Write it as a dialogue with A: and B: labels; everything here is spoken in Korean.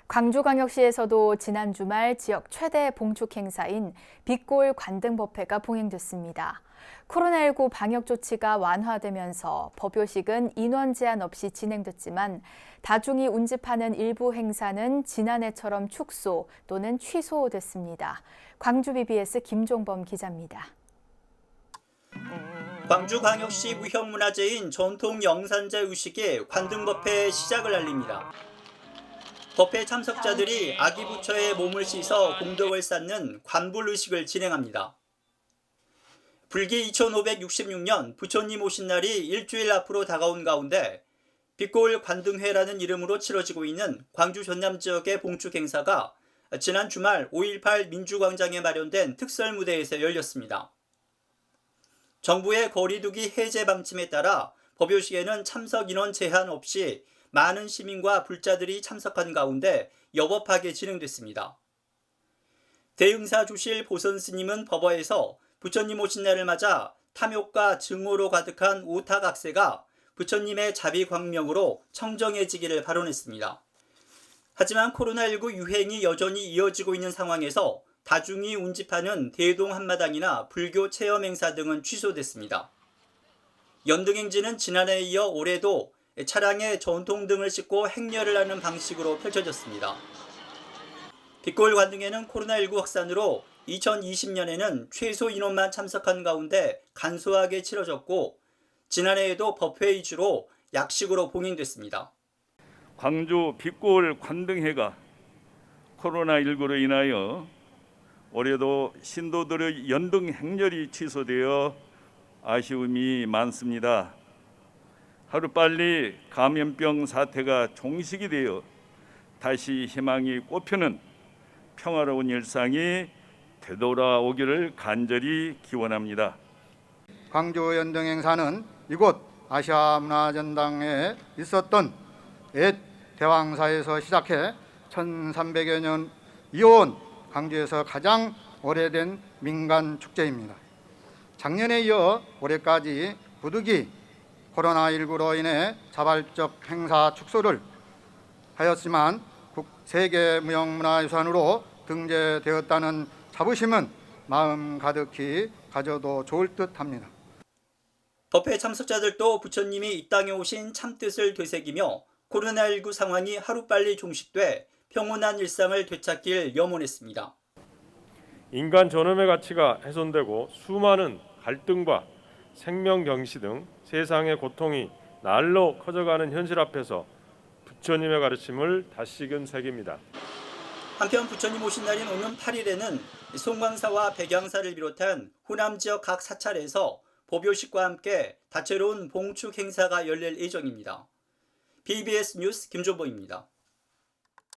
A: 광주광역시에서도 지난 주말 지역 최대 봉축 행사인 빛골 관등법회가 봉행됐습니다. 코로나19 방역 조치가 완화되면서 법요식은 인원 제한 없이 진행됐지만 다중이 운집하는 일부 행사는 지난해처럼 축소 또는 취소됐습니다. 광주 BBS 김종범 기자입니다.
B: 광주광역시 무형문화재인 전통 영산제 의식이 관등법회 시작을 알립니다. 법회 참석자들이 아기 부처의 몸을 씻어 공덕을 쌓는 관불의식을 진행합니다. 불기 2566년 부처님 오신 날이 일주일 앞으로 다가온 가운데 빛골 관등회라는 이름으로 치러지고 있는 광주 전남 지역의 봉축 행사가 지난 주말 5.18 민주광장에 마련된 특설 무대에서 열렸습니다. 정부의 거리두기 해제 방침에 따라 법요식에는 참석 인원 제한 없이 많은 시민과 불자들이 참석한 가운데 여법하게 진행됐습니다. 대응사 주실 보선 스님은 법어에서 부처님 오신 날을 맞아 탐욕과 증오로 가득한 오타각세가 부처님의 자비광명으로 청정해지기를 발언했습니다. 하지만 코로나19 유행이 여전히 이어지고 있는 상황에서 다중이 운집하는 대동 한마당이나 불교 체험 행사 등은 취소됐습니다. 연등행진은 지난해에 이어 올해도 차량에 전통등을 싣고 행렬을 하는 방식으로 펼쳐졌습니다. 빛골 관등에는 코로나19 확산으로 2020년에는 최소 인원만 참석한 가운데 간소하게 치러졌고 지난해에도 법회 위주로 약식으로 봉행됐습니다.
C: 광주 빛골 관등회가 코로나19로 인하여 올해도 신도들의 연등 행렬이 취소되어 아쉬움이 많습니다. 하루빨리 감염병 사태가 종식이 되어 다시 희망이 꽃피는 평화로운 일상이 되돌아오기를 간절히 기원합니다.
D: 광주 연등 행사는 이곳 아시아문화전당에 있었던 옛 대왕사에서 시작해 1300여 년 이어온 광주에서 가장 오래된 민간 축제입니다. 작년에 이어 올해까지 부득이 코로나19로 인해 자발적 행사 축소를 하였지만 세계무형문화유산으로 등재되었다는 자부심은 마음 가득히 가져도 좋을 듯합니다.
B: 법회 참석자들도 부처님이 이 땅에 오신 참뜻을 되새기며 코로나19 상황이 하루빨리 종식돼 평온한 일상을 되찾길 염원했습니다.
E: 인간 존엄의 가치가 훼손되고 수많은 갈등과 생명경시 등 세상의 고통이 날로 커져가는 현실 앞에서 부처님의 가르침을 다시금 새깁니다.
B: 한편 부처님 오신 날인 오는 8일에는 송광사와 백양사를 비롯한 호남 지역 각 사찰에서 법요식과 함께 다채로운 봉축 행사가 열릴 예정입니다. BBS 뉴스 김종범입니다.